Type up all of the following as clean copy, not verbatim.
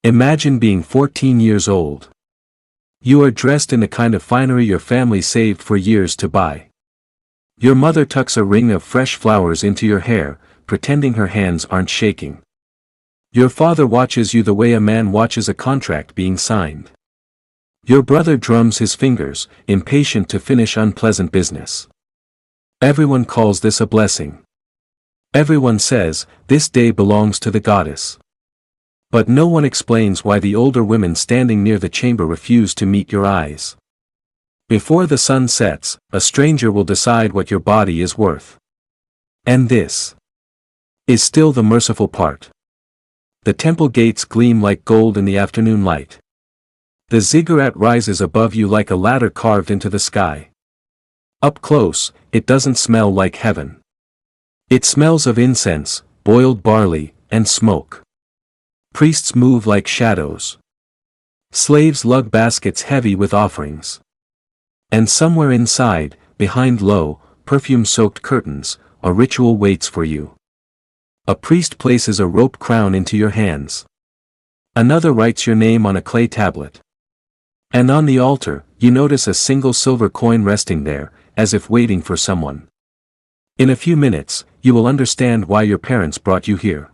Imagine being 14 years old. You are dressed in the kind of finery your family saved for years to buy. Your mother tucks a ring of fresh flowers into your hair, pretending her hands aren't shaking. Your father watches you the way a man watches a contract being signed. Your brother drums his fingers, impatient to finish unpleasant business. Everyone calls this a blessing. Everyone says, this day belongs to the goddess. But no one explains why the older women standing near the chamber refuse to meet your eyes. Before the sun sets, a stranger will decide what your body is worth. And this is still the merciful part. The temple gates gleam like gold in the afternoon light. The ziggurat rises above you like a ladder carved into the sky. Up close, it doesn't smell like heaven. It smells of incense, boiled barley, and smoke. Priests move like shadows. Slaves lug baskets heavy with offerings. And somewhere inside, behind low, perfume-soaked curtains, a ritual waits for you. A priest places a rope crown into your hands. Another writes your name on a clay tablet. And on the altar, you notice a single silver coin resting there, as if waiting for someone. In a few minutes, you will understand why your parents brought you here.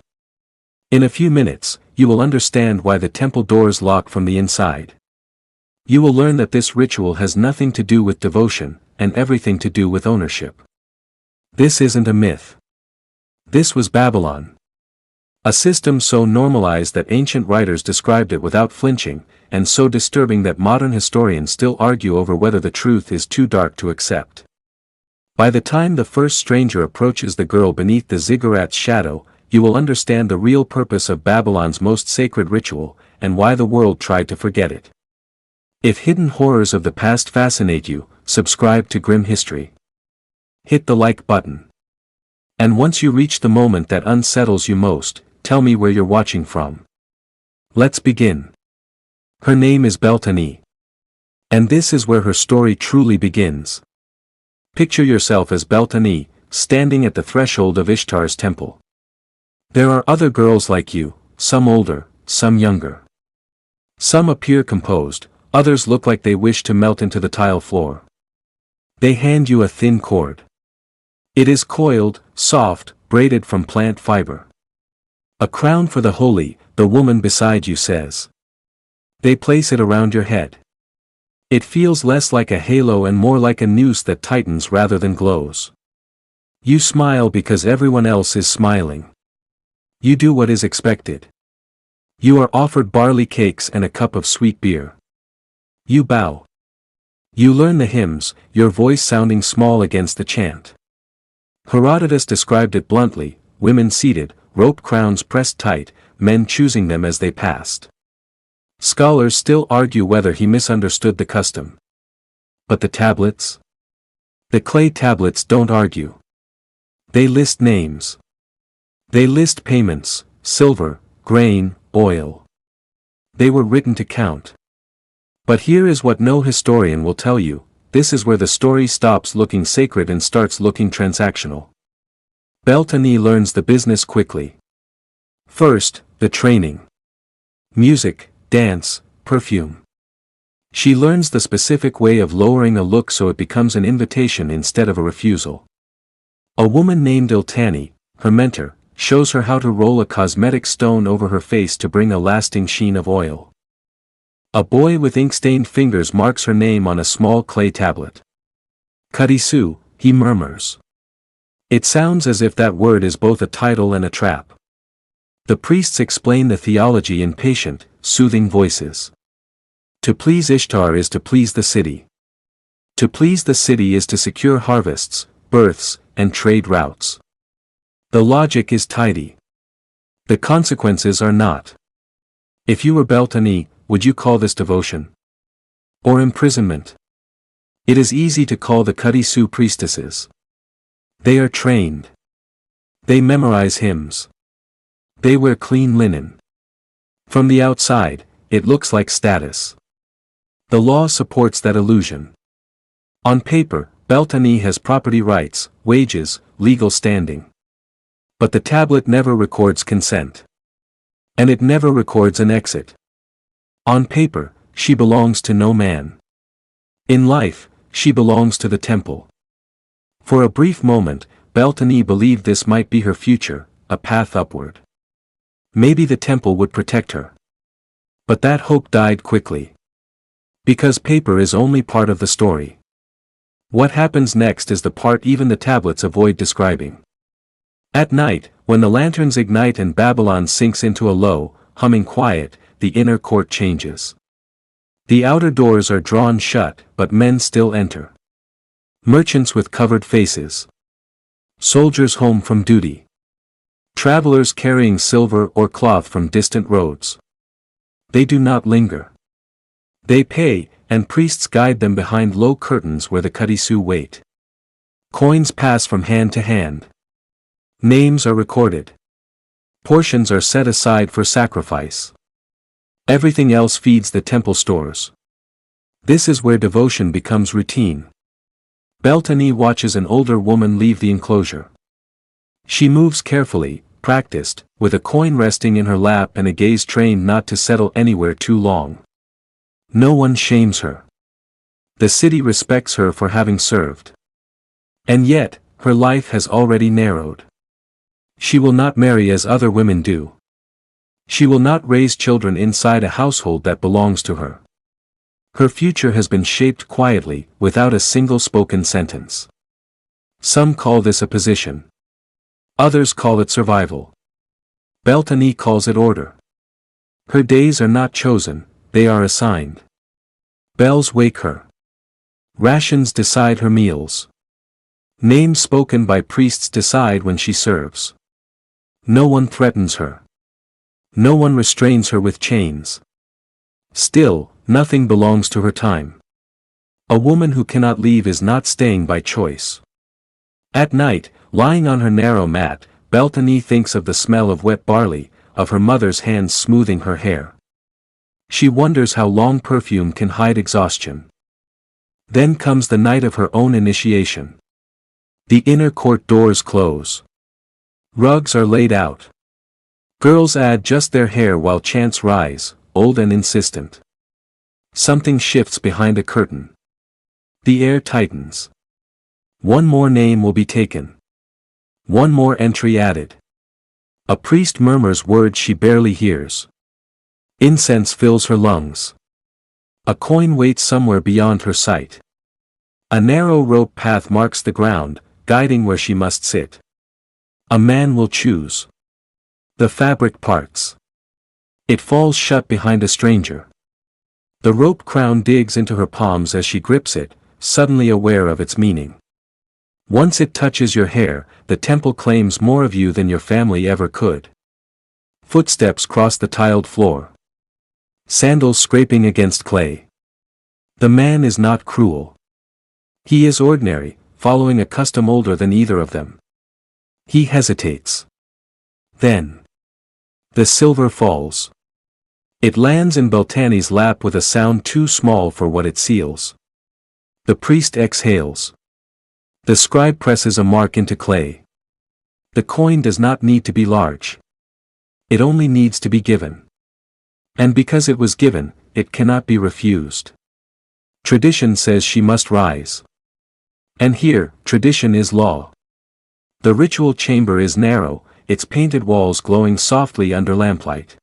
In a few minutes, you will understand why the temple doors lock from the inside. You will learn that this ritual has nothing to do with devotion, and everything to do with ownership. This isn't a myth. This was Babylon. A system so normalized that ancient writers described it without flinching, and so disturbing that modern historians still argue over whether the truth is too dark to accept. By the time the first stranger approaches the girl beneath the ziggurat's shadow, you will understand the real purpose of Babylon's most sacred ritual, and why the world tried to forget it. If hidden horrors of the past fascinate you, subscribe to Grim History. Hit the like button. And once you reach the moment that unsettles you most, tell me where you're watching from. Let's begin. Her name is Beltane. And this is where her story truly begins. Picture yourself as Beltane, standing at the threshold of Ishtar's temple. There are other girls like you, some older, some younger. Some appear composed, others look like they wish to melt into the tile floor. They hand you a thin cord. It is coiled, soft, braided from plant fiber. A crown for the holy, the woman beside you says. They place it around your head. It feels less like a halo and more like a noose that tightens rather than glows. You smile because everyone else is smiling. You do what is expected. You are offered barley cakes and a cup of sweet beer. You bow. You learn the hymns, your voice sounding small against the chant. Herodotus described it bluntly: women seated, rope crowns pressed tight, men choosing them as they passed. Scholars still argue whether he misunderstood the custom. But the tablets? The clay tablets don't argue. They list names. They list payments: silver, grain, oil. They were written to count. But here is what no historian will tell you: this is where the story stops looking sacred and starts looking transactional. Beltane learns the business quickly. First, the training. Music, dance, perfume. She learns the specific way of lowering a look so it becomes an invitation instead of a refusal. A woman named Iltani, her mentor, shows her how to roll a cosmetic stone over her face to bring a lasting sheen of oil. A boy with ink-stained fingers marks her name on a small clay tablet. Qadištu, he murmurs. It sounds as if that word is both a title and a trap. The priests explain the theology in patient, soothing voices. To please Ishtar is to please the city. To please the city is to secure harvests, births, and trade routes. The logic is tidy. The consequences are not. If you were Beltane, would you call this devotion? Or imprisonment? It is easy to call the qadištu priestesses. They are trained. They memorize hymns. They wear clean linen. From the outside, it looks like status. The law supports that illusion. On paper, Beltane has property rights, wages, legal standing. But the tablet never records consent. And it never records an exit. On paper, she belongs to no man. In life, she belongs to the temple. For a brief moment, Beltane believed this might be her future, a path upward. Maybe the temple would protect her. But that hope died quickly. Because paper is only part of the story. What happens next is the part even the tablets avoid describing. At night, when the lanterns ignite and Babylon sinks into a low, humming quiet, the inner court changes. The outer doors are drawn shut, but men still enter. Merchants with covered faces. Soldiers home from duty. Travelers carrying silver or cloth from distant roads. They do not linger. They pay, and priests guide them behind low curtains where the qadištu wait. Coins pass from hand to hand. Names are recorded. Portions are set aside for sacrifice. Everything else feeds the temple stores. This is where devotion becomes routine. Beltane watches an older woman leave the enclosure. She moves carefully, practiced, with a coin resting in her lap and a gaze trained not to settle anywhere too long. No one shames her. The city respects her for having served. And yet, her life has already narrowed. She will not marry as other women do. She will not raise children inside a household that belongs to her. Her future has been shaped quietly, without a single spoken sentence. Some call this a position. Others call it survival. Beltane calls it order. Her days are not chosen, they are assigned. Bells wake her. Rations decide her meals. Names spoken by priests decide when she serves. No one threatens her. No one restrains her with chains. Still, nothing belongs to her time. A woman who cannot leave is not staying by choice. At night, lying on her narrow mat, Beltane thinks of the smell of wet barley, of her mother's hands smoothing her hair. She wonders how long perfume can hide exhaustion. Then comes the night of her own initiation. The inner court doors close. Rugs are laid out. Girls add just their hair while chants rise, old and insistent. Something shifts behind a curtain. The air tightens. One more name will be taken. One more entry added. A priest murmurs words she barely hears. Incense fills her lungs. A coin waits somewhere beyond her sight. A narrow rope path marks the ground, guiding where she must sit. A man will choose. The fabric parts. It falls shut behind a stranger. The rope crown digs into her palms as she grips it, suddenly aware of its meaning. Once it touches your hair, the temple claims more of you than your family ever could. Footsteps cross the tiled floor. Sandals scraping against clay. The man is not cruel. He is ordinary, following a custom older than either of them. He hesitates. Then. The silver falls. It lands in Beltane's lap with a sound too small for what it seals. The priest exhales. The scribe presses a mark into clay. The coin does not need to be large. It only needs to be given. And because it was given, it cannot be refused. Tradition says she must rise. And here, tradition is law. The ritual chamber is narrow, its painted walls glowing softly under lamplight.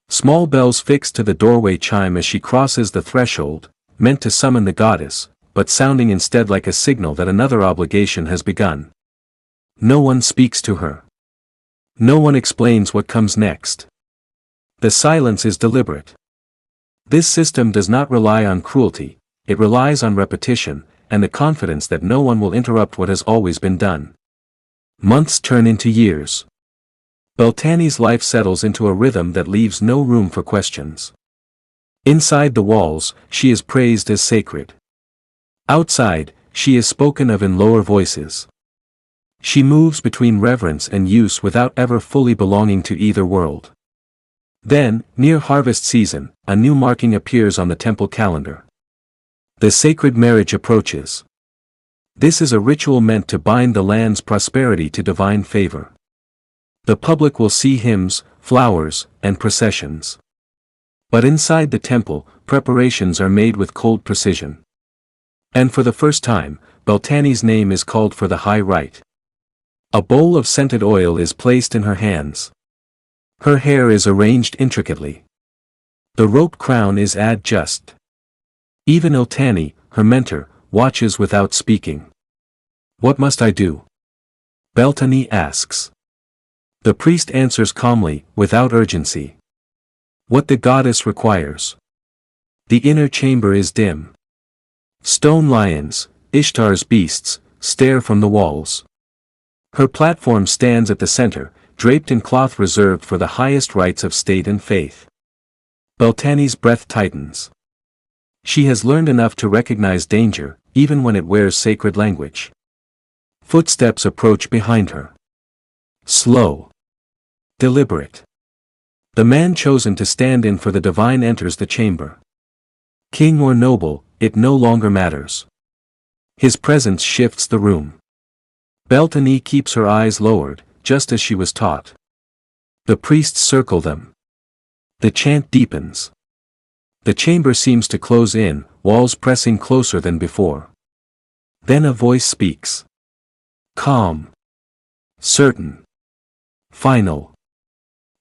Small bells fixed to the doorway chime as she crosses the threshold, meant to summon the goddess, but sounding instead like a signal that another obligation has begun. No one speaks to her. No one explains what comes next. The silence is deliberate. This system does not rely on cruelty, it relies on repetition, and the confidence that no one will interrupt what has always been done. Months turn into years. Beltane's life settles into a rhythm that leaves no room for questions. Inside the walls, she is praised as sacred. Outside, she is spoken of in lower voices. She moves between reverence and use without ever fully belonging to either world. Then, near harvest season, a new marking appears on the temple calendar. The sacred marriage approaches. This is a ritual meant to bind the land's prosperity to divine favor. The public will see hymns, flowers, and processions. But inside the temple, preparations are made with cold precision. And for the first time, Beltani's name is called for the high rite. A bowl of scented oil is placed in her hands. Her hair is arranged intricately. The rope crown is just. Even Iltani, her mentor, watches without speaking. What must I do? Beltani asks. The priest answers calmly, without urgency. What the goddess requires. The inner chamber is dim. Stone lions, Ishtar's beasts, stare from the walls. Her platform stands at the center, draped in cloth reserved for the highest rites of state and faith. Beltani's breath tightens. She has learned enough to recognize danger, even when it wears sacred language. Footsteps approach behind her. Slow. Deliberate. The man chosen to stand in for the divine enters the chamber. King or noble, it no longer matters. His presence shifts the room. Beltani keeps her eyes lowered, just as she was taught. The priests circle them. The chant deepens. The chamber seems to close in, walls pressing closer than before. Then a voice speaks. Calm. Certain. Final.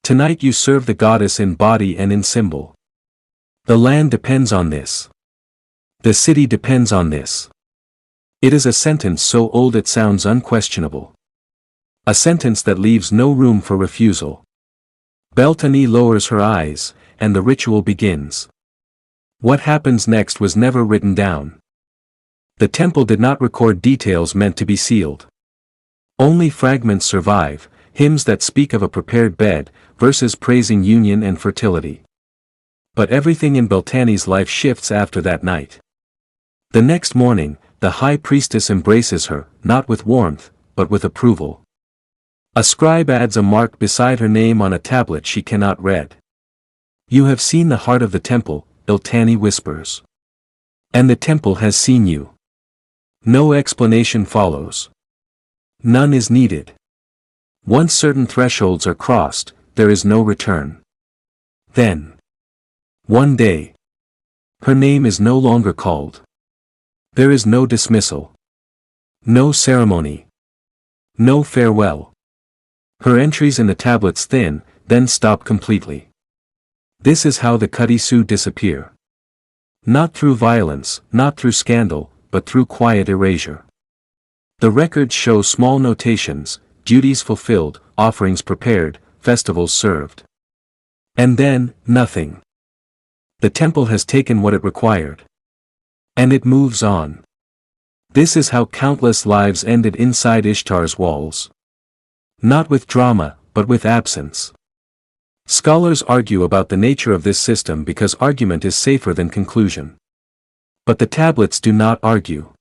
Tonight you serve the goddess in body and in symbol. The land depends on this. The city depends on this. It is a sentence so old it sounds unquestionable. A sentence that leaves no room for refusal. Beltani lowers her eyes, and the ritual begins. What happens next was never written down. The temple did not record details meant to be sealed. Only fragments survive, hymns that speak of a prepared bed, verses praising union and fertility. But everything in Beltani's life shifts after that night. The next morning, the high priestess embraces her, not with warmth, but with approval. A scribe adds a mark beside her name on a tablet she cannot read. You have seen the heart of the temple, Iltani whispers. And the temple has seen you. No explanation follows. None is needed. Once certain thresholds are crossed, there is no return. Then. One day. Her name is no longer called. There is no dismissal. No ceremony. No farewell. Her entries in the tablets thin, then stop completely. This is how the qadištu disappear. Not through violence, not through scandal, but through quiet erasure. The records show small notations, duties fulfilled, offerings prepared, festivals served. And then, nothing. The temple has taken what it required. And it moves on. This is how countless lives ended inside Ishtar's walls. Not with drama, but with absence. Scholars argue about the nature of this system because argument is safer than conclusion. But the tablets do not argue.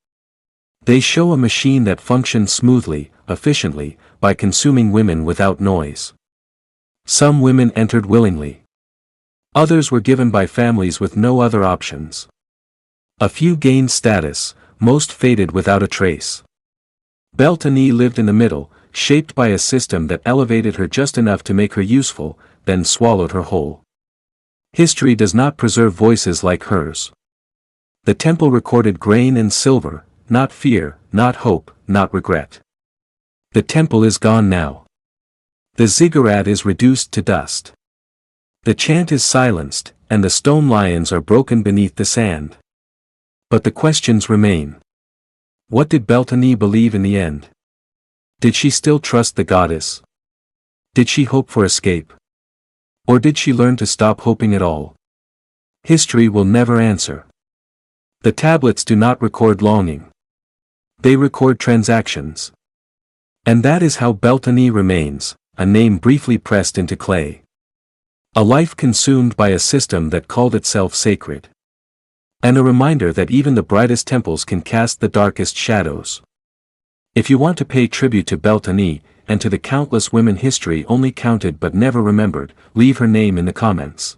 They show a machine that functions smoothly, efficiently, by consuming women without noise. Some women entered willingly. Others were given by families with no other options. A few gained status, most faded without a trace. Beltani lived in the middle, shaped by a system that elevated her just enough to make her useful, then swallowed her whole. History does not preserve voices like hers. The temple recorded grain and silver, not fear, not hope, not regret. The temple is gone now. The ziggurat is reduced to dust. The chant is silenced, and the stone lions are broken beneath the sand. But the questions remain. What did Beltani believe in the end? Did she still trust the goddess? Did she hope for escape? Or did she learn to stop hoping at all? History will never answer. The tablets do not record longing. They record transactions. And that is how Beltani remains, a name briefly pressed into clay. A life consumed by a system that called itself sacred. And a reminder that even the brightest temples can cast the darkest shadows. If you want to pay tribute to Beltani, and to the countless women history only counted but never remembered, leave her name in the comments.